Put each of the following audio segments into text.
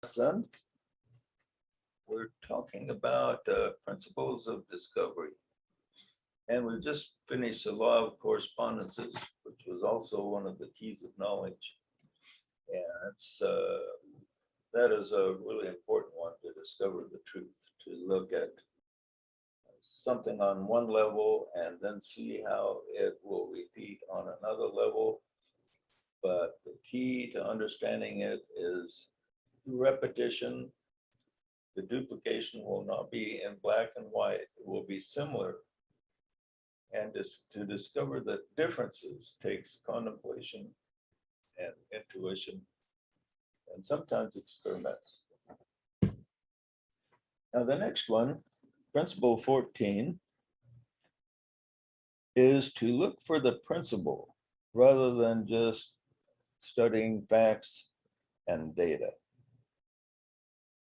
lesson, we're talking about principles of discovery. And we just finished the law of correspondences, which was also one of the keys of knowledge. And that is a really important one to discover the truth, to look at something on one level and then see how it will repeat on another level. But the key to understanding it is repetition. The duplication will not be in black and white, it will be similar. And to discover the differences takes contemplation and intuition, and sometimes experiments. Now the next one, principle 14, is to look for the principle rather than just studying facts and data.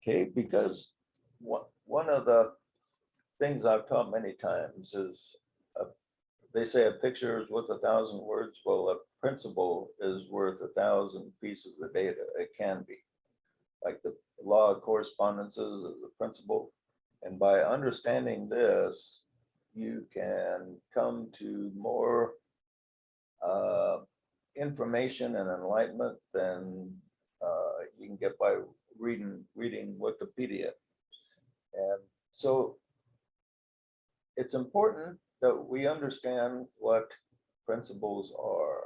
Okay, because one of the things I've taught many times is they say a picture is worth 1,000 words. Well, a principle is worth 1,000 pieces of data. It can be. Like the law of correspondences is a principle. And by understanding this, you can come to more information and enlightenment than you can get by reading Wikipedia. And so it's important that we understand what principles are.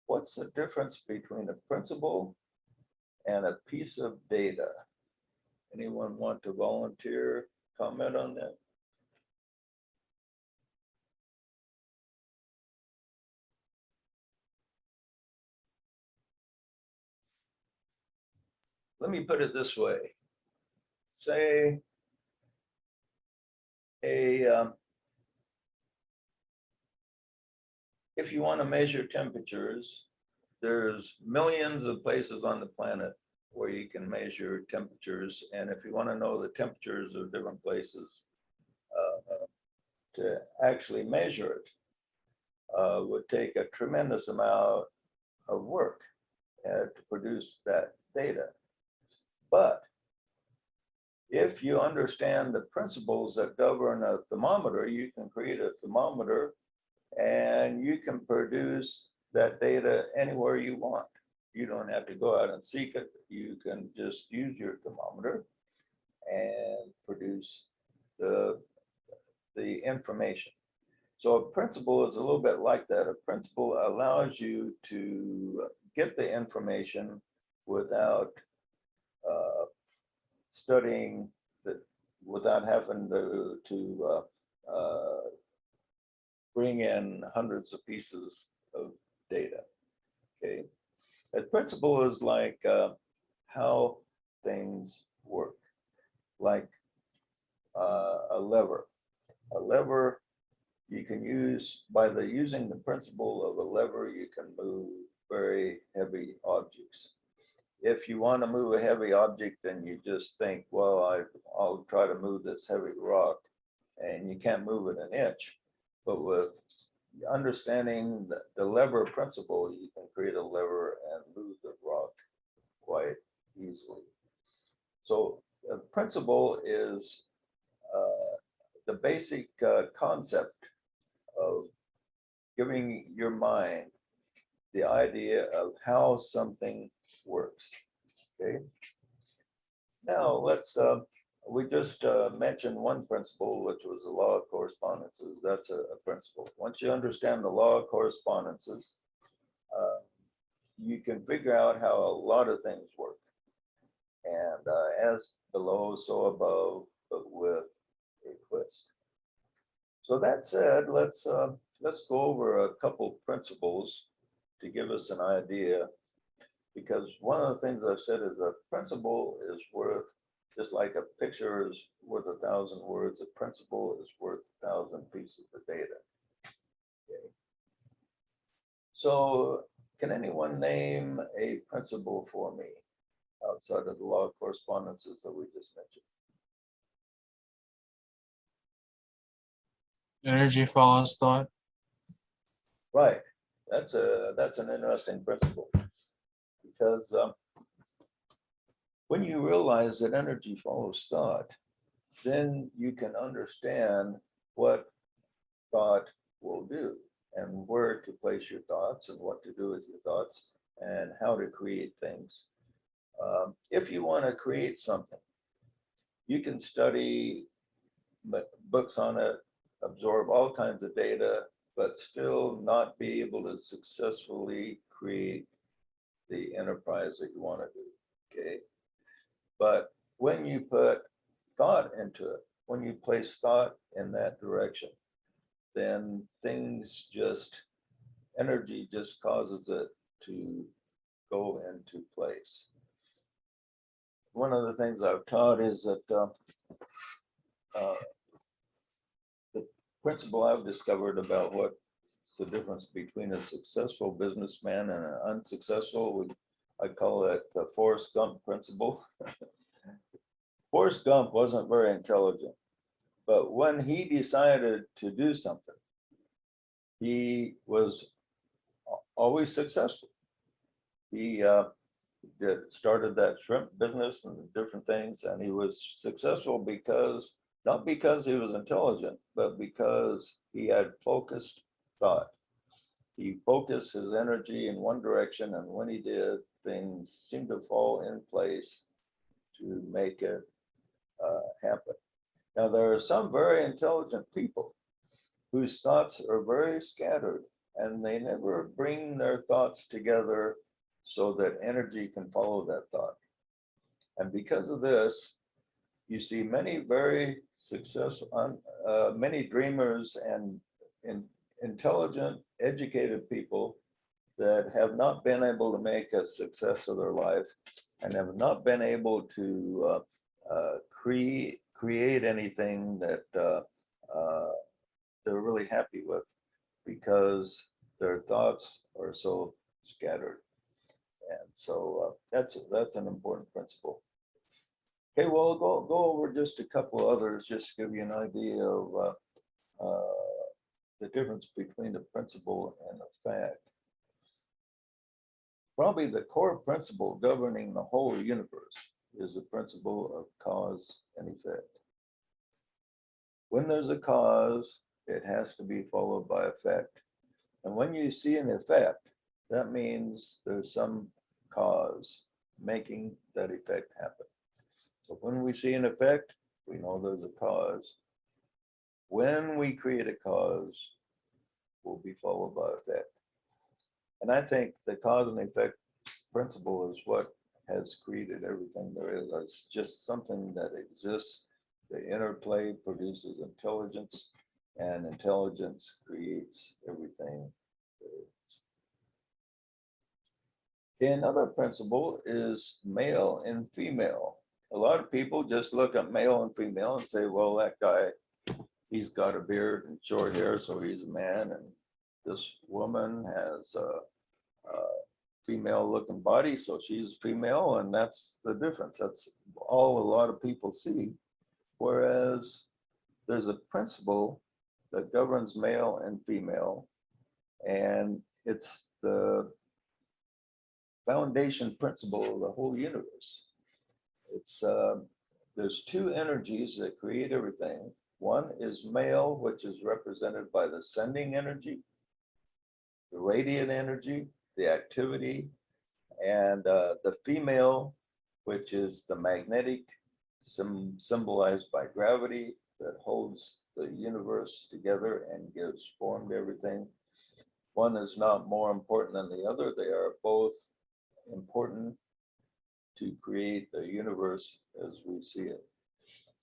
What's the difference between a principle and a piece of data? Anyone want to volunteer, comment on that? Let me put it this way. Say if you want to measure temperatures, there's millions of places on the planet where you can measure temperatures. And if you want to know the temperatures of different places, to actually measure it would take a tremendous amount of work to produce that data. But if you understand the principles that govern a thermometer, you can create a thermometer and you can produce that data anywhere you want. You don't have to go out and seek it. You can just use your thermometer and produce the information. So a principle is a little bit like that. A principle allows you to get the information without studying, without having to bring in hundreds of pieces of data. Okay, a principle is like how things work, like a lever. A lever you can use, using the principle of a lever, you can move very heavy objects. If you want to move a heavy object and you just think, well, I'll try to move this heavy rock, and you can't move it an inch. But with understanding the lever principle, you can create a lever and move the rock quite easily. So the principle is the basic concept of giving your mind the idea of how something works. Okay. Now let's, we just mentioned one principle, which was the law of correspondences. That's a principle. Once you understand the law of correspondences, you can figure out how a lot of things work. And as below, so above, but with a twist. So that said, let's go over a couple principles to give us an idea, because one of the things I've said is a principle is worth, just like a picture is worth 1,000 words, a principle is worth 1,000 pieces of data. Okay. So can anyone name a principle for me outside of the law of correspondences that we just mentioned? Energy follows thought. Right. That's an interesting principle, because When you realize that energy follows thought, then you can understand what thought will do and where to place your thoughts and what to do with your thoughts and how to create things. If you want to create something, you can study books on it, absorb all kinds of data, but still not be able to successfully create the enterprise that you want to do, okay? But when you put thought into it, when you place thought in that direction, then things just, energy just causes it to go into place. One of the things I've taught is that the principle I've discovered about what's the difference between a successful businessman and an unsuccessful, I call it the Forrest Gump principle. Forrest Gump wasn't very intelligent, but when he decided to do something, he was always successful. He started that shrimp business and different things, and he was successful because, not because he was intelligent, but because he had focused thought. He focused his energy in one direction, and when he did, things seemed to fall in place to make it happen. Now, there are some very intelligent people whose thoughts are very scattered, and they never bring their thoughts together so that energy can follow that thought. And because of this, you see many very successful, many dreamers and intelligent, educated people that have not been able to make a success of their life and have not been able to create anything that they're really happy with, because their thoughts are so scattered. And so that's an important principle. Okay, well, go over just a couple others, just to give you an idea of the difference between the principle and the fact. Probably the core principle governing the whole universe is the principle of cause and effect. When there's a cause, it has to be followed by effect. And when you see an effect, that means there's some cause making that effect happen. So when we see an effect, we know there's a cause. When we create a cause, will be followed by effect. And I think the cause and effect principle is what has created everything there is. It's just something that exists. The interplay produces intelligence, and intelligence creates everything there is. Okay, another principle is male and female. A lot of people just look at male and female and say, well, that guy, he's got a beard and short hair, so he's a man. And this woman has a female looking body, so she's female, and that's the difference. That's all a lot of people see. Whereas there's a principle that governs male and female, and it's the foundation principle of the whole universe. It's there's two energies that create everything. One is male, which is represented by the sending energy, the radiant energy, the activity, and the female, which is the magnetic, symbolized by gravity, that holds the universe together and gives form to everything. One is not more important than the other. They are both important to create the universe as we see it.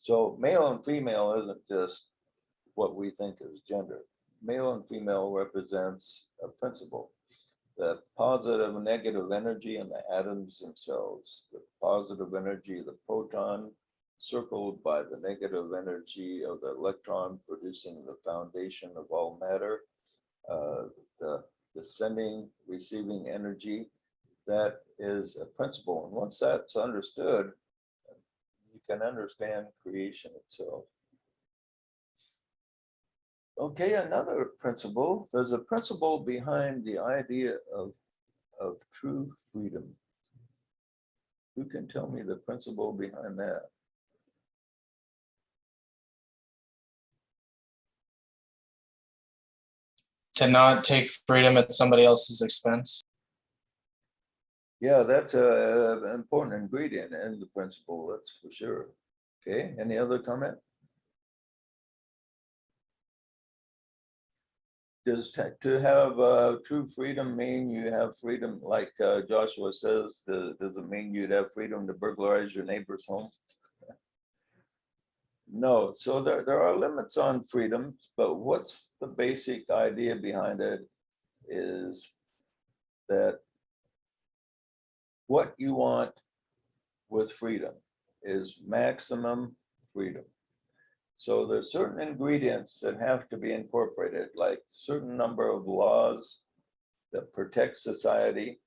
So male and female isn't just what we think is gender. Male and female represents a principle. The positive and negative energy in the atoms themselves. The positive energy of the proton circled by the negative energy of the electron, producing the foundation of all matter. The sending, receiving energy, that is a principle. And once that's understood, you can understand creation itself. Okay, another principle. There's a principle behind the idea of true freedom. Who can tell me the principle behind that? To not take freedom at somebody else's expense. Yeah, that's an important ingredient in the principle, that's for sure. Okay, any other comment? Does to have true freedom mean you have freedom, like Joshua says, does it mean you'd have freedom to burglarize your neighbor's home? No, so there are limits on freedom, but what's the basic idea behind it is that what you want with freedom is maximum freedom. So there's certain ingredients that have to be incorporated, like certain number of laws that protect society.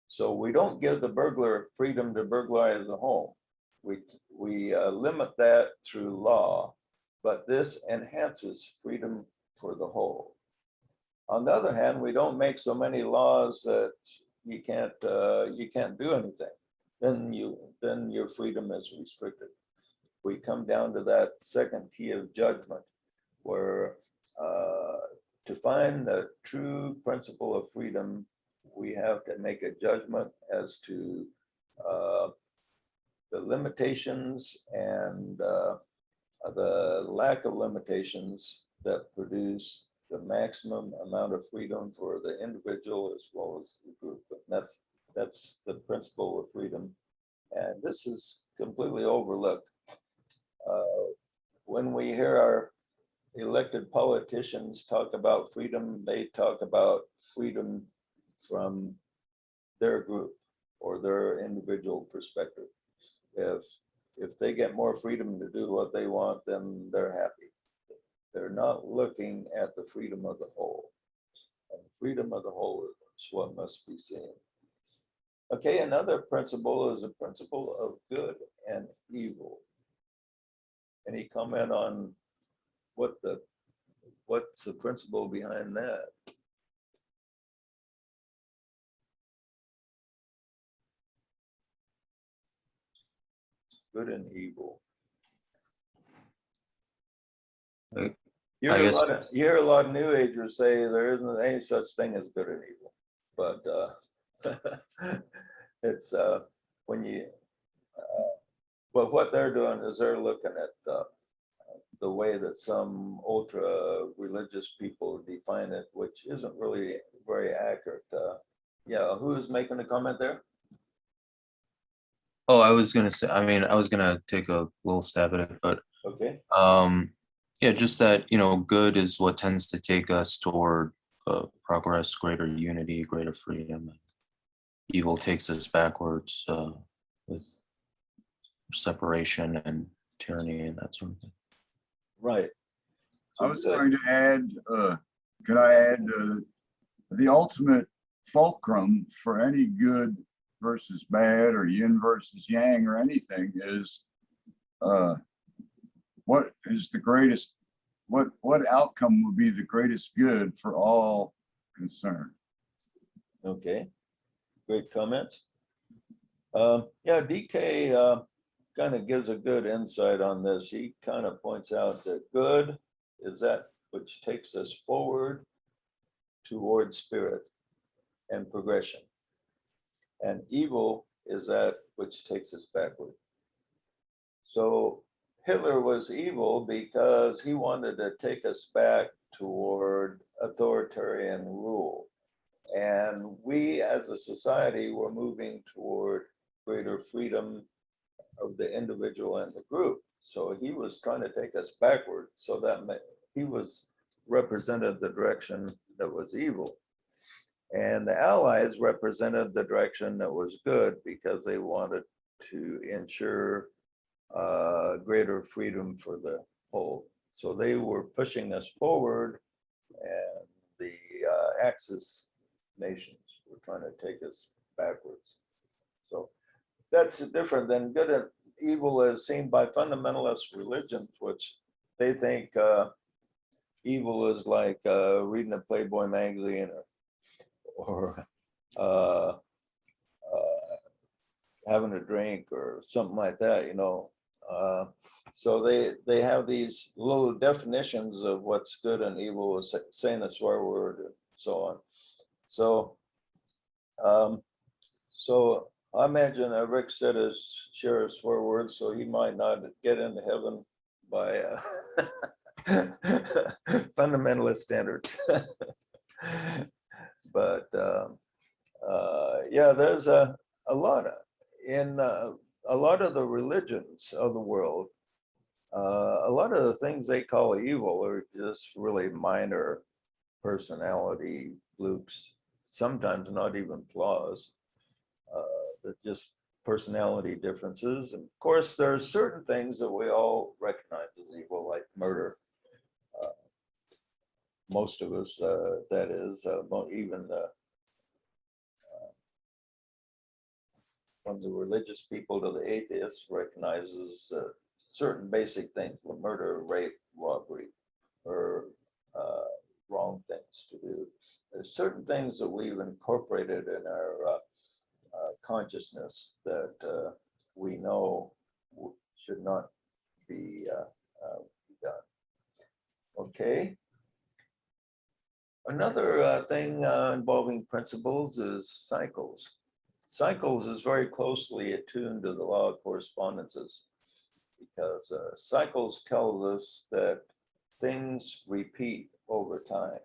So we don't give the burglar freedom to burglarize a home. We limit that through law, but this enhances freedom for the whole. On the other hand, we don't make so many laws that you can't do anything. Then your freedom is restricted. We come down to that second key of judgment, where to find the true principle of freedom, we have to make a judgment as to the limitations and the lack of limitations that produce the maximum amount of freedom for the individual as well as the group. And that's the principle of freedom. And this is completely overlooked. When we hear our elected politicians talk about freedom, they talk about freedom from their group or their individual perspective. If they get more freedom to do what they want, then they're happy. They're not looking at the freedom of the whole. And freedom of the whole is what must be seen. Okay, another principle is a principle of good and evil. Any comment on what's the principle behind that? Good and evil. I You guess hear a lot of New Agers say there isn't any such thing as good and evil, but it's when you. But what they're doing is they're looking at the way that some ultra religious people define it, which isn't really very accurate. Yeah, who's making a comment there? Oh, I was gonna say, I mean, I was gonna take a little stab at it, but Okay. yeah, just that, good is what tends to take us toward progress, greater unity, greater freedom. Evil takes us backwards with separation and tyranny and that sort of thing. Right. I was going to add, could I add the ultimate fulcrum for any good versus bad or yin versus yang or anything is what is the greatest, what outcome would be the greatest good for all concerned? Okay. Great comments. Yeah, DK kind of gives a good insight on this. He kind of points out that good is that which takes us forward towards spirit and progression. And evil is that which takes us backward. So Hitler was evil because he wanted to take us back toward authoritarian rule. And we as a society were moving toward greater freedom of the individual and the group. So he was trying to take us backward, so that he was represented the direction that was evil. And the Allies represented the direction that was good because they wanted to ensure greater freedom for the whole. So they were pushing us forward, and the Axis nations were trying to take us backwards. So that's different than good and evil as seen by fundamentalist religions, which they think evil is like reading a Playboy magazine or having a drink or something like that, you know. So they have these little definitions of what's good and evil, saying a swear word and so on. So so I imagine Rick said his share of swear words, so he might not get into heaven by fundamentalist standards. But yeah, there's a lot in a lot of the religions of the world. A lot of the things they call evil are just really minor personality flukes, sometimes not even flaws. They're just personality differences. And of course, there are certain things that we all recognize as evil, like murder. Most of us, that is, even from the religious people to the atheists, recognizes certain basic things, like murder, rape, robbery, or wrong things to do. There's certain things that we've incorporated in our consciousness that we know should not be done. Okay. Another thing involving principles is cycles. Cycles is very closely attuned to the law of correspondences, because cycles tells us that things repeat over time.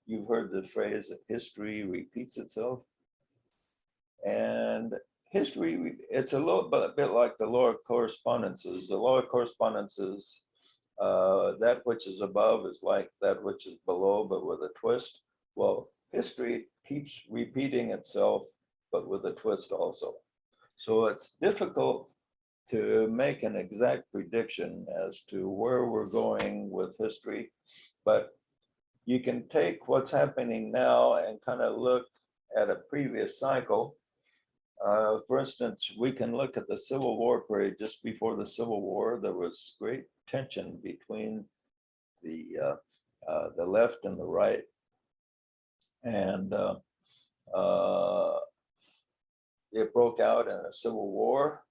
You've heard the phrase that history repeats itself. And history, it's a little bit like the law of correspondences. The law of correspondences, that which is above is like that which is below, but with a twist. Well, history keeps repeating itself, but with a twist also. So it's difficult to make an exact prediction as to where we're going with history, but you can take what's happening now and kind of look at a previous cycle. For instance, we can look at the Civil War period. Just before the Civil War, there was great tension between the left and the right, and it broke out in a civil war.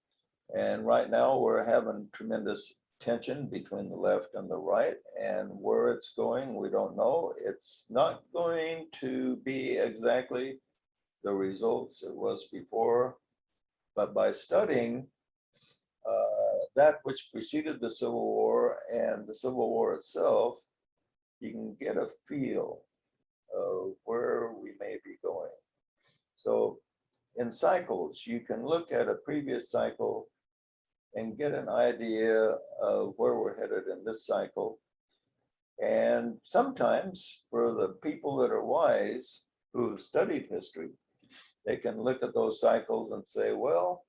And right now, we're having tremendous tension between the left and the right, and where it's going, we don't know. It's not going to be exactly the results it was before, but by studying that which preceded the Civil War and the Civil War itself, you can get a feel of where we may be going. So in cycles, you can look at a previous cycle and get an idea of where we're headed in this cycle. And sometimes for the people that are wise, who've studied history, they can look at those cycles and say, well,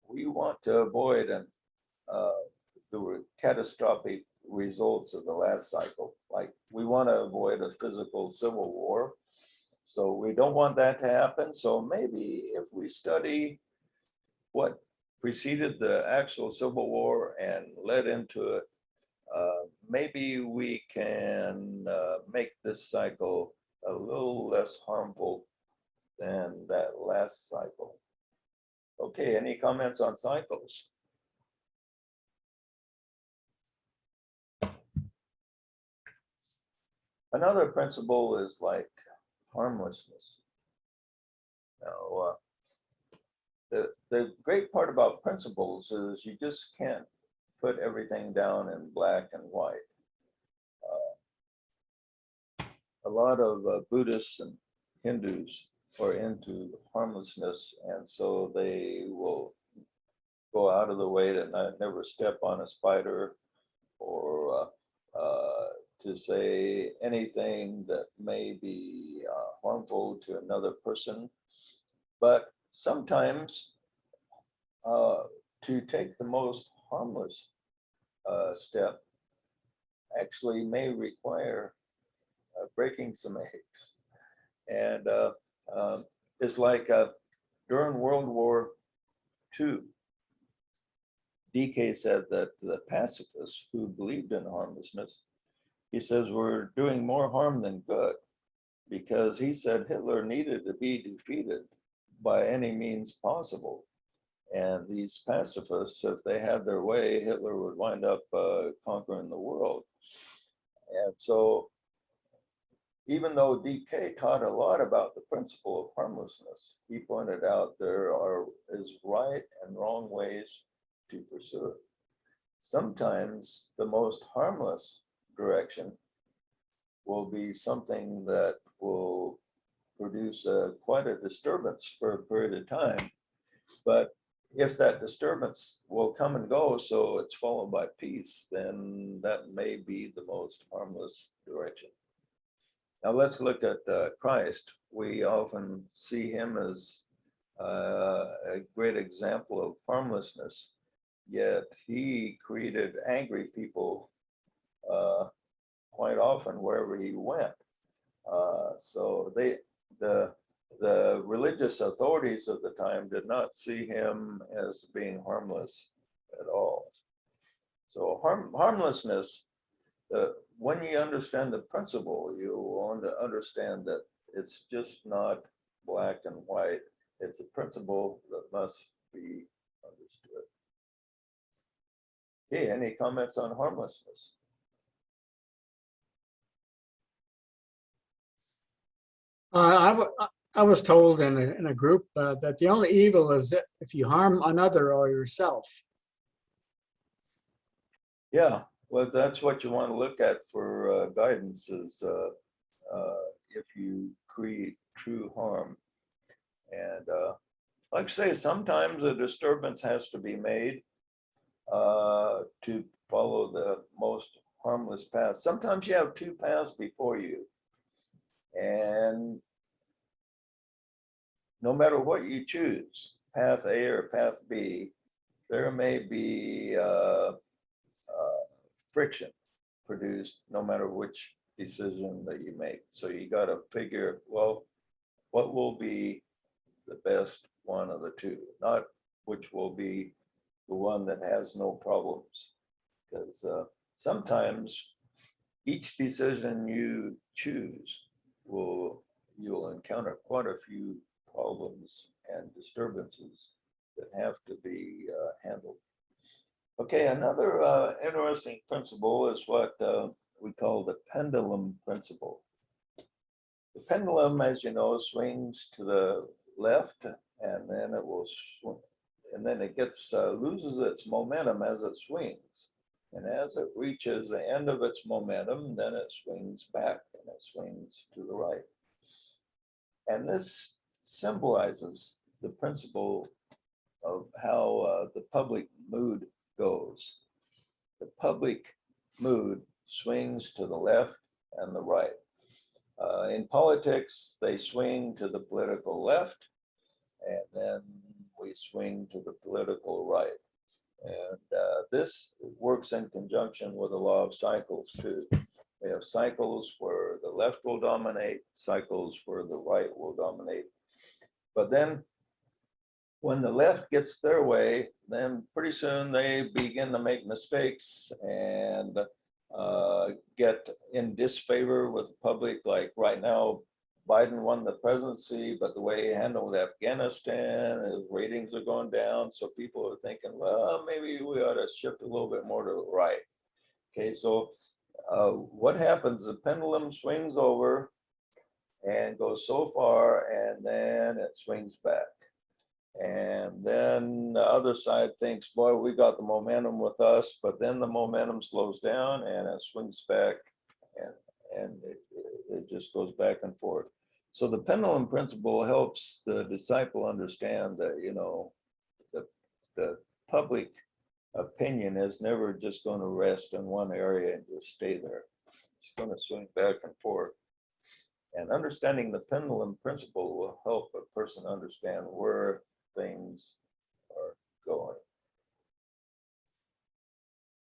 we want to avoid the catastrophic results of the last cycle. Like, we want to avoid a physical civil war. So we don't want that to happen. So maybe if we study what preceded the actual Civil War and led into it, maybe we can make this cycle a little less harmful than that last cycle. Okay, any comments on cycles? Another principle is like harmlessness. Now, the great part about principles is you just can't put everything down in black and white. A lot of Buddhists and Hindus are into harmlessness, and so they will go out of the way to never step on a spider, or to say anything that may be harmful to another person. But sometimes to take the most harmless step actually may require breaking some eggs. And it's like during World War II, DK said that the pacifists who believed in harmlessness, he says, we're doing more harm than good, because he said Hitler needed to be defeated by any means possible. And these pacifists, if they had their way, Hitler would wind up conquering the world. And so even though DK taught a lot about the principle of harmlessness, he pointed out there is right and wrong ways to pursue it. Sometimes the most harmless direction will be something that will produce quite a disturbance for a period of time. But if that disturbance will come and go, so it's followed by peace, then that may be the most harmless direction. Now let's look at Christ. We often see him as a great example of harmlessness, yet he created angry people quite often wherever he went. So the religious authorities of the time did not see him as being harmless at all. So harmlessness, when you understand the principle, you want to understand that it's just not black and white. It's a principle that must be understood. Okay, any comments on harmlessness? I was told in a group that the only evil is if you harm another or yourself. Yeah, well, that's what you want to look at for guidance is if you create true harm. And like I say, sometimes a disturbance has to be made to follow the most harmless path. Sometimes you have two paths before you. And no matter what you choose, path A or path B, there may be friction produced no matter which decision that you make. So you got to figure, well, what will be the best one of the two, not which will be the one that has no problems. Because sometimes each decision you choose you'll encounter quite a few problems and disturbances that have to be handled. Okay, another interesting principle is what we call the pendulum principle. The pendulum, as you know, swings to the left, and then it will swing, and then it gets loses its momentum as it swings. And as it reaches the end of its momentum, then it swings back and it swings to the right. And this symbolizes the principle of how the public mood goes. The public mood swings to the left and the right. In politics, they swing to the political left, and then we swing to the political right. And this works in conjunction with the law of cycles too. We have cycles where the left will dominate, cycles where the right will dominate. But then when the left gets their way, then pretty soon they begin to make mistakes and get in disfavor with the public. Like right now, Biden won the presidency, but the way he handled Afghanistan, his ratings are going down. So people are thinking, well, maybe we ought to shift a little bit more to the right. Okay, so what happens? The pendulum swings over and goes so far, and then it swings back. And then the other side thinks, boy, we got the momentum with us, but then the momentum slows down and it swings back, and it just goes back and forth. So the pendulum principle helps the disciple understand that, you know, the public opinion is never just going to rest in one area and just stay there. It's going to swing back and forth. And understanding the pendulum principle will help a person understand where things are going.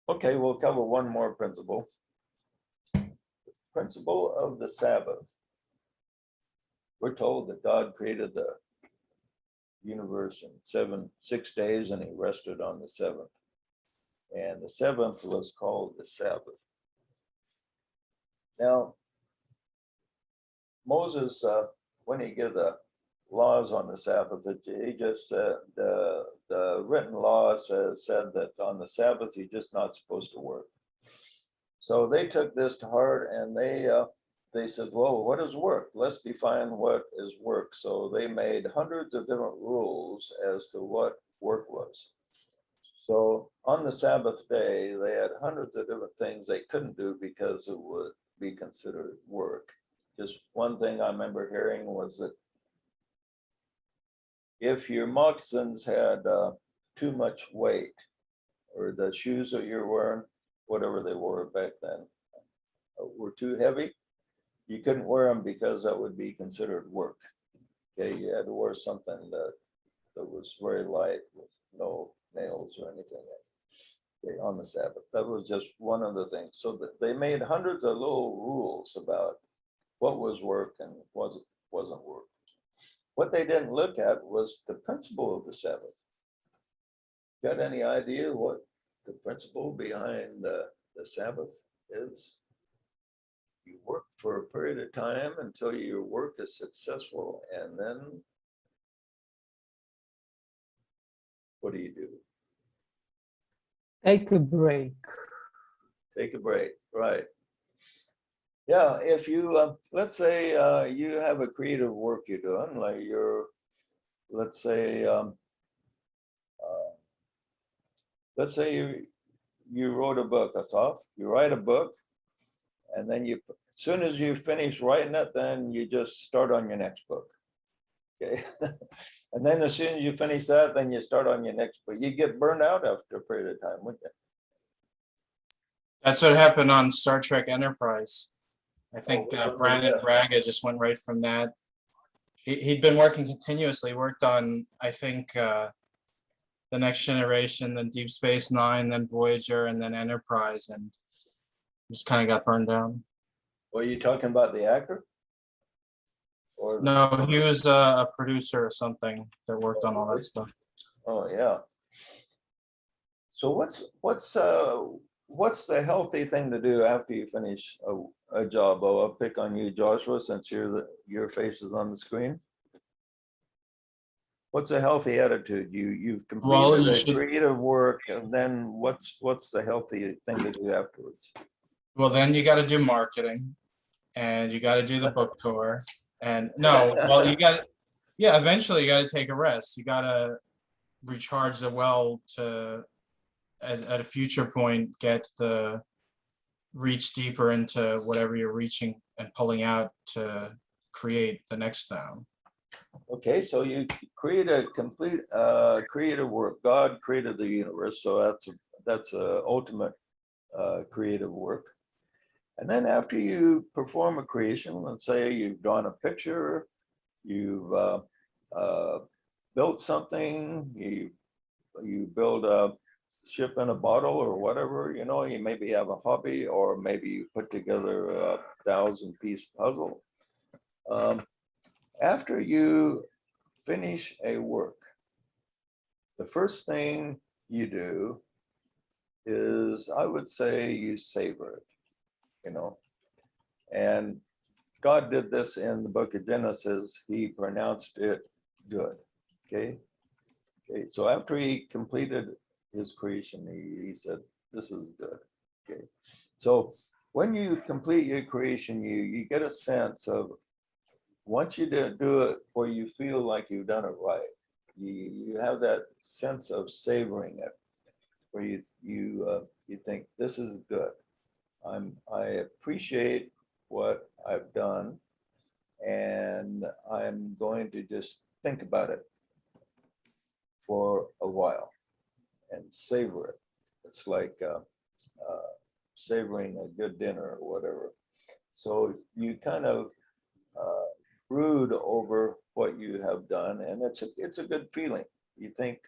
Okay, we'll cover one more principle. Principle of the Sabbath. We're told that God created the universe in 6 days, and he rested on the seventh. And the seventh was called the Sabbath. Now, Moses, when he gave the laws on the Sabbath. He just said the written law said that on the Sabbath you're just not supposed to work. So they took this to heart, and they said, well, what is work? Let's define what is work. So they made hundreds of different rules as to what work was. So on the Sabbath day, they had hundreds of different things they couldn't do because it would be considered work. Just one thing I remember hearing was that if your moccasins had too much weight, or the shoes that you're wearing, whatever they wore back then, were too heavy, you couldn't wear them because that would be considered work. Okay, you had to wear something that was very light with no nails or anything, okay, on the Sabbath. That was just one of the things. So they made hundreds of little rules about what was work and wasn't work. What they didn't look at was the principle of the Sabbath. Got any idea what the principle behind the Sabbath is? You work for a period of time until your work is successful, and then what do? Take a break. Take a break, right? Yeah, if you, let's say you have a creative work you're doing, like let's say you wrote a book, that's off. You write a book, and then as soon as you finish writing it, then you just start on your next book. Okay. And then as soon as you finish that, then you start on your next book. You get burned out after a period of time, wouldn't you? That's what happened on Star Trek Enterprise. I think Oh, Brandon yeah. Braga just went right from that. He'd been working continuously, worked on, I think, The Next Generation, then Deep Space Nine, then Voyager, and then Enterprise, and just kind of got burned down. Were you talking about the actor? Or No, he was a producer or something that worked on all that stuff. Oh, yeah. So what's the healthy thing to do after you finish a job? Oh, I'll pick on you, Joshua, since your face is on the screen. What's a healthy attitude? You've completed a creative work, and then what's the healthy thing to do afterwards? Well, then you got to do marketing, and you got to do the book tour, and eventually you got to take a rest. You got to recharge the well to, at a future point, reach deeper into whatever you're reaching and pulling out to create the next sound. Okay, so you create a complete creative work. God created the universe, so that's a ultimate creative work. And then after you perform a creation, let's say you've drawn a picture, you've built something, you build a ship in a bottle or whatever, you maybe have a hobby, or maybe you put together a 1,000-piece puzzle. After you finish a work, the first thing you do is, I would say, you savor it, and God did this in the book of Genesis. He pronounced it good. Okay. So after he completed his creation, he said, this is good. Okay. So when you complete your creation, you get a sense of, once you do it where you feel like you've done it right, you have that sense of savoring it, where you think, this is good. I appreciate what I've done, and I'm going to just think about it for a while and savor it. It's like savoring a good dinner or whatever. So you kind of brood over what you have done, and it's a good feeling. You think,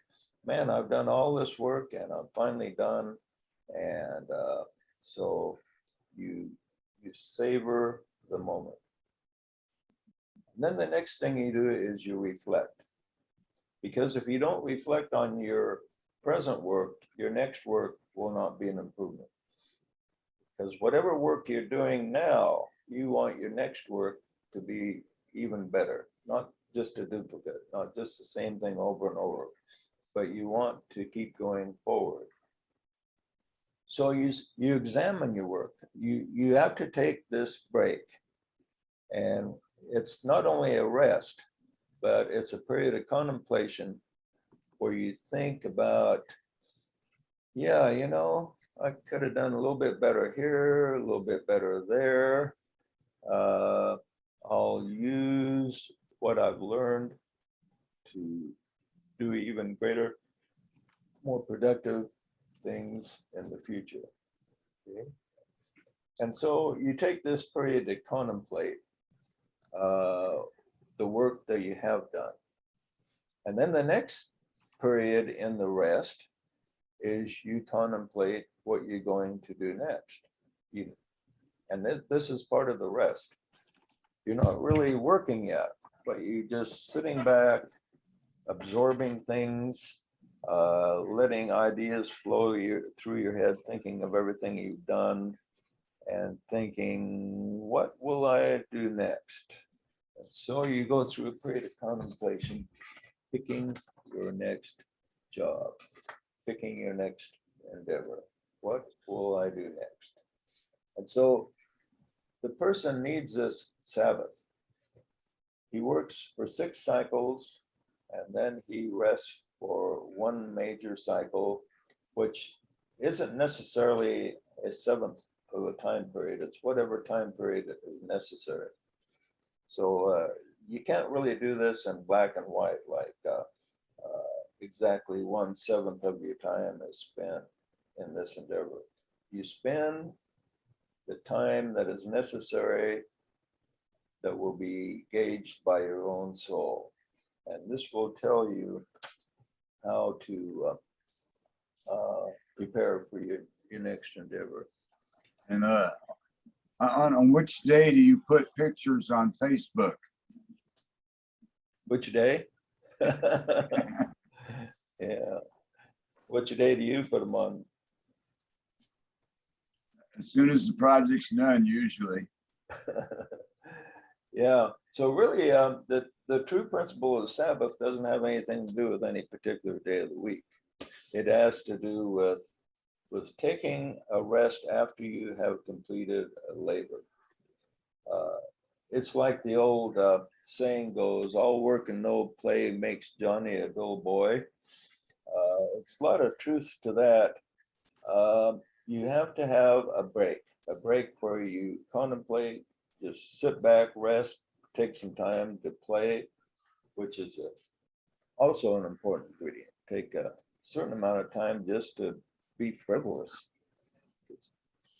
man, I've done all this work and I'm finally done, and so you savor the moment. And then the next thing you do is you reflect, because if you don't reflect on your present work, your next work will not be an improvement. Because whatever work you're doing now, you want your next work to be even better, not just a duplicate, not just the same thing over and over, but you want to keep going forward. So you examine your work. You have to take this break. And it's not only a rest, but it's a period of contemplation where you think about, yeah, you know, I could have done a little bit better here, a little bit better there. I'll use what I've learned to do even greater, more productive things in the future. Okay? And so you take this period to contemplate the work that you have done. And then the next period in the rest is you contemplate what you're going to do next. And this is part of the rest. You're not really working yet, but you're just sitting back, absorbing things, letting ideas flow through your head, thinking of everything you've done, and thinking, what will I do next? And so you go through a period of contemplation, picking your next job, picking your next endeavor. What will I do next? And so the person needs this Sabbath. He works for 6 cycles, and then he rests for one major cycle, which isn't necessarily a 7th of a time period. It's whatever time period is necessary. So you can't really do this in black and white, like exactly 1/7 of your time is spent in this endeavor. You spend the time that is necessary that will be gauged by your own soul. And this will tell you how to prepare for your next endeavor. And on which day do you put pictures on Facebook? Which day? Yeah. Which day do you put them on? As soon as the project's done, usually. Yeah. So really, the true principle of Sabbath doesn't have anything to do with any particular day of the week. It has to do with taking a rest after you have completed a labor. It's like the old saying goes, all work and no play makes Johnny a dull boy. It's a lot of truth to that. You have to have a break where you contemplate, just sit back, rest, take some time to play, which is also an important ingredient. Take a certain amount of time just to be frivolous.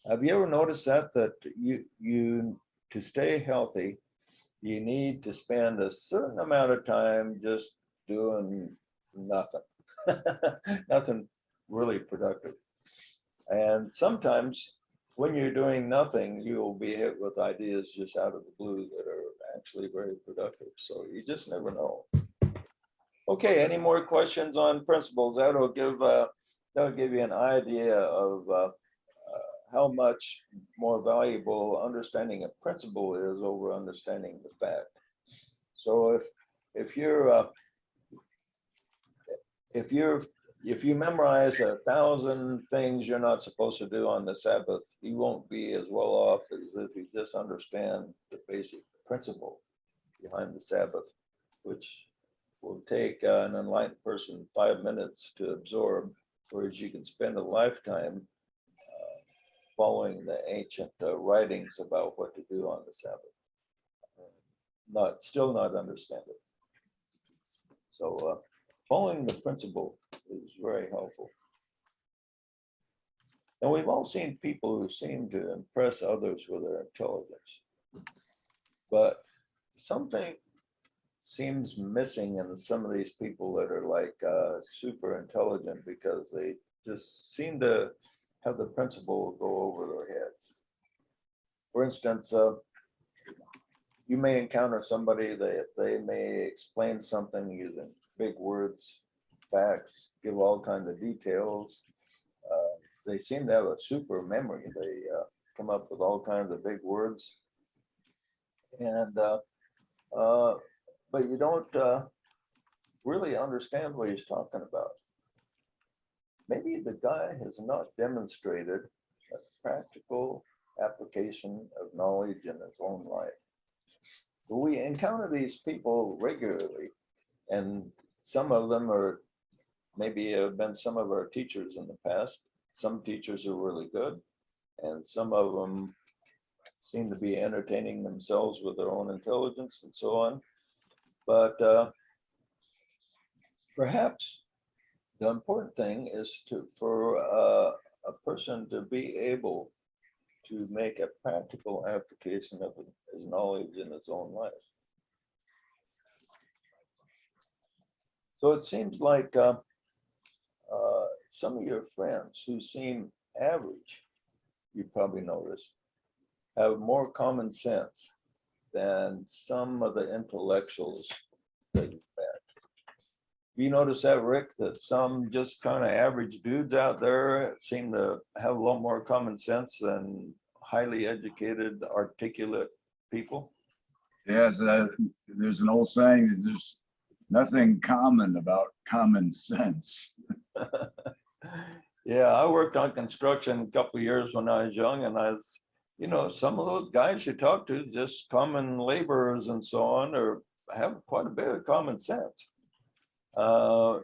Have you ever noticed that you to stay healthy, you need to spend a certain amount of time just doing nothing, nothing really productive. And sometimes when you're doing nothing, you'll be hit with ideas just out of the blue that are actually very productive. So you just never know. Okay, any more questions on principles? That'll give you an idea of how much more valuable understanding a principle is over understanding the fact. So if you memorize 1,000 things you're not supposed to do on the Sabbath, you won't be as well off as if you just understand the basic principle behind the Sabbath, which will take an enlightened person 5 minutes to absorb, whereas you can spend a lifetime following the ancient writings about what to do on the Sabbath. Still not understand it. So following the principle is very helpful. And we've all seen people who seem to impress others with their intelligence, but something seems missing in some of these people that are like super intelligent, because they just seem to have the principle go over their heads. For instance, you may encounter somebody that they may explain something using big words, facts, give all kinds of details. They seem to have a super memory. They come up with all kinds of big words. And but but you don't really understand what he's talking about. Maybe the guy has not demonstrated a practical application of knowledge in his own life. But we encounter these people regularly, and some of them are maybe have been some of our teachers in the past. Some teachers are really good, and some of them seem to be entertaining themselves with their own intelligence and so on. But perhaps the important thing is for a person to be able to make a practical application of his knowledge in his own life. So it seems like some of your friends who seem average, you probably noticed, have more common sense than some of the intellectuals that you've met. You notice that, Rick, that some just kind of average dudes out there seem to have a lot more common sense than highly educated, articulate people? Yes, there's an old saying that there's nothing common about common sense. Yeah, I worked on construction a couple of years when I was young, and I was, you know, some of those guys you talk to, just common laborers and so on, or have quite a bit of common sense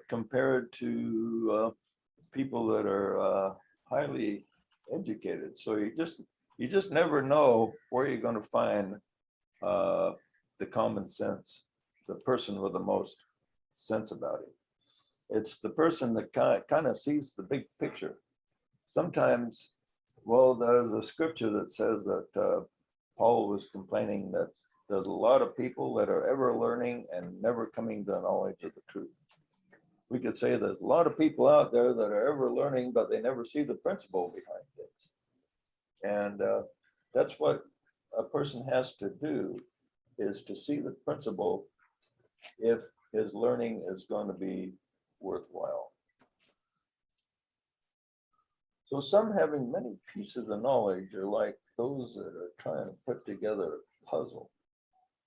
compared to people that are highly educated. So you just never know where you're going to find the common sense, the person with the most sense about it. It's the person that kind of sees the big picture. Sometimes, well, there's a scripture that says that Paul was complaining that there's a lot of people that are ever learning and never coming to knowledge of the truth. We could say there's a lot of people out there that are ever learning, but they never see the principle behind things. And that's what a person has to do, is to see the principle if his learning is going to be worthwhile. So some having many pieces of knowledge are like those that are trying to put together a puzzle.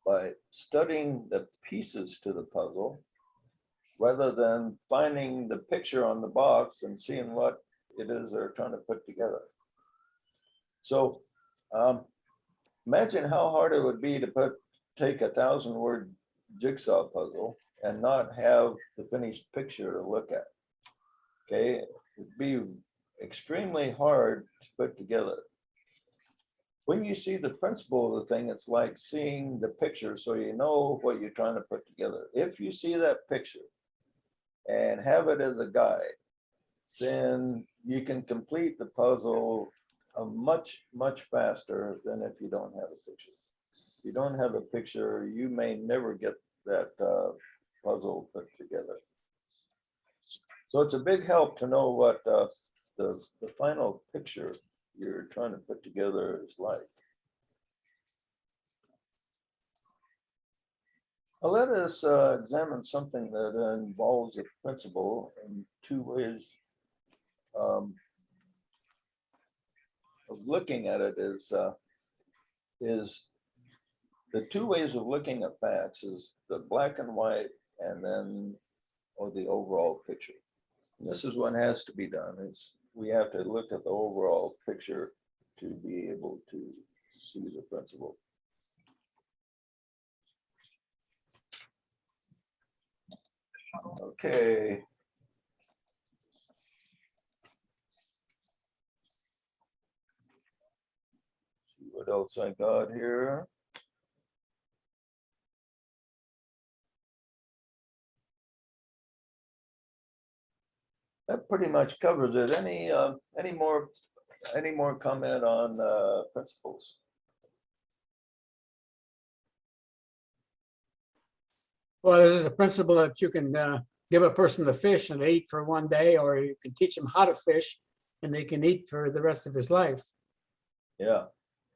By studying the pieces to the puzzle, rather than finding the picture on the box and seeing what it is they're trying to put together. So imagine how hard it would be to take a 1,000-word jigsaw puzzle and not have the finished picture to look at. Okay, it'd be extremely hard to put together. When you see the principle of the thing, it's like seeing the picture, so you know what you're trying to put together. If you see that picture and have it as a guide, then you can complete the puzzle much, much faster than if you don't have a picture. If you don't have a picture, you may never get that puzzle put together. So it's a big help to know what the final picture you're trying to put together is like. Well, let us examine something that involves a principle in two ways of looking at it. Is the two ways of looking at facts is the black and white, and then or the overall picture. And this is what has to be done, is we have to look at the overall picture to be able to see the principle. Okay. See what else I got here. That pretty much covers it. Any more comment on principles? Well, this is a principle that you can give a person the fish and they eat for one day, or you can teach them how to fish and they can eat for the rest of his life. Yeah,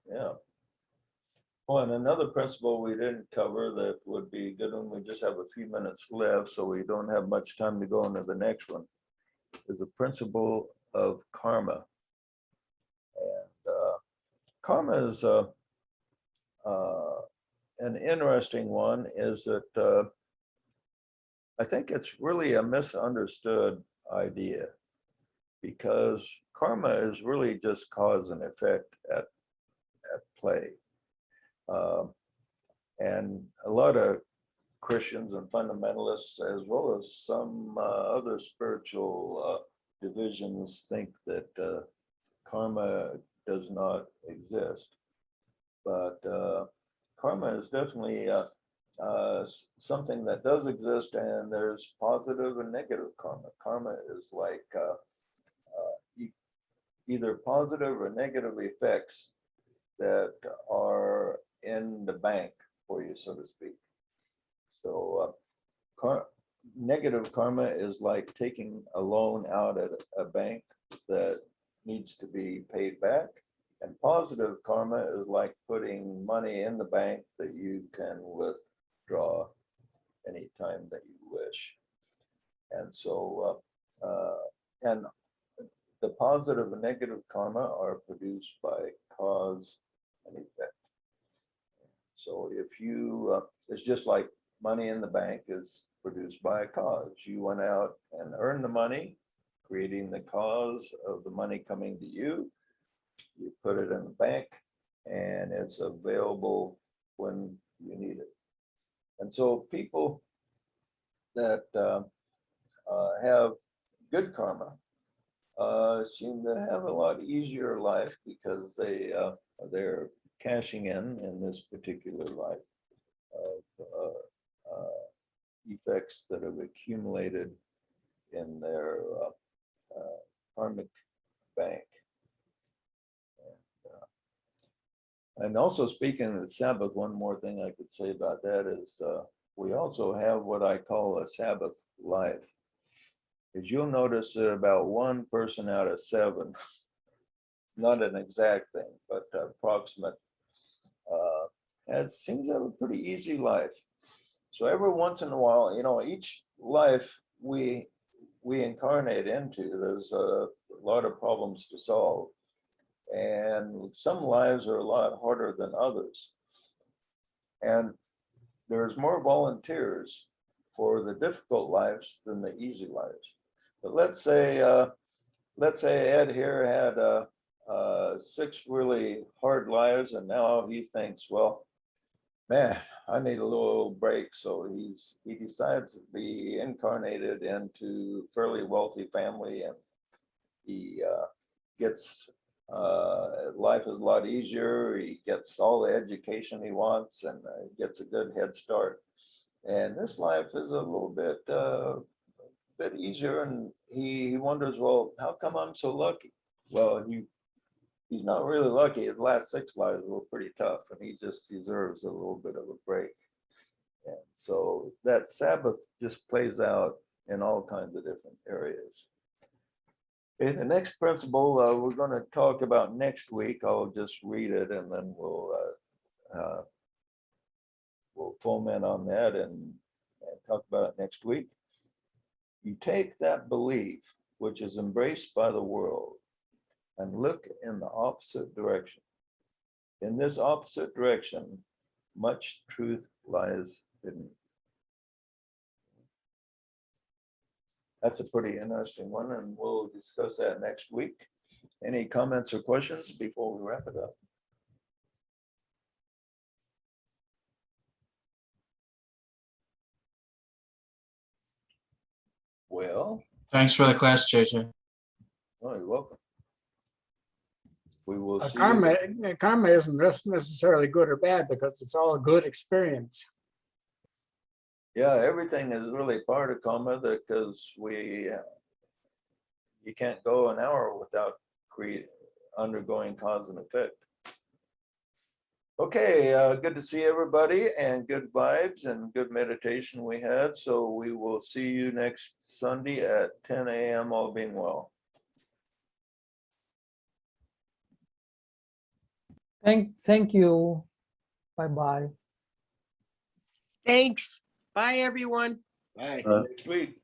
yeah. Well, and another principle we didn't cover that would be good when we just have a few minutes left, so we don't have much time to go into the next one, is the principle of karma. And karma is an interesting one is that I think it's really a misunderstood idea, because karma is really just cause and effect at play. And a lot of Christians and fundamentalists, as well as some other spiritual divisions, think that karma does not exist. But karma is definitely something that does exist, and there's positive and negative karma. Karma is like either positive or negative effects that are in the bank for you, so to speak. So negative karma is like taking a loan out at a bank that needs to be paid back. And positive karma is like putting money in the bank that you can withdraw anytime that you wish. And so, and the positive and negative karma are produced by cause and effect. So if you, it's just like money in the bank is produced by a cause. You went out and earned the money, creating the cause of the money coming to you. You put it in the bank, and it's available when you need it. And so people that have good karma seem to have a lot easier life, because they're cashing in this particular life of effects that have accumulated in their karmic bank. And also, speaking of the Sabbath, one more thing I could say about that is we also have what I call a Sabbath life. As you'll notice that about 1 person out of 7, not an exact thing, but approximate, seems to have a pretty easy life. So every once in a while, you know, each life we incarnate into, there's a lot of problems to solve. And some lives are a lot harder than others. And there's more volunteers for the difficult lives than the easy lives. But let's say Ed here had 6 really hard lives, and now he thinks, well, man, I need a little break. So he decides to be incarnated into a fairly wealthy family, and he gets life is a lot easier. He gets all the education he wants, and gets a good head start. And this life is a little bit easier, and he wonders, well, how come I'm so lucky? Well, he's not really lucky. His last 6 lives were pretty tough, and he just deserves a little bit of a break. And so that Sabbath just plays out in all kinds of different areas. Okay, the next principle we're going to talk about next week. I'll just read it, and then we'll foment on that and talk about it next week. You take that belief, which is embraced by the world, and look in the opposite direction. In this opposite direction, much truth lies hidden. That's a pretty interesting one, and we'll discuss that next week. Any comments or questions before we wrap it up? Well, Thanks for the class, JJ. oh, you're welcome. We will see. Karma isn't necessarily good or bad, because it's all a good experience. Yeah, everything is really part of karma, because you can't go an hour without undergoing cause and effect. Okay, good to see everybody, and good vibes and good meditation we had. So we will see you next Sunday at 10 a.m. all being well. Thank you. Bye-bye. Thanks. Bye, everyone. Next week.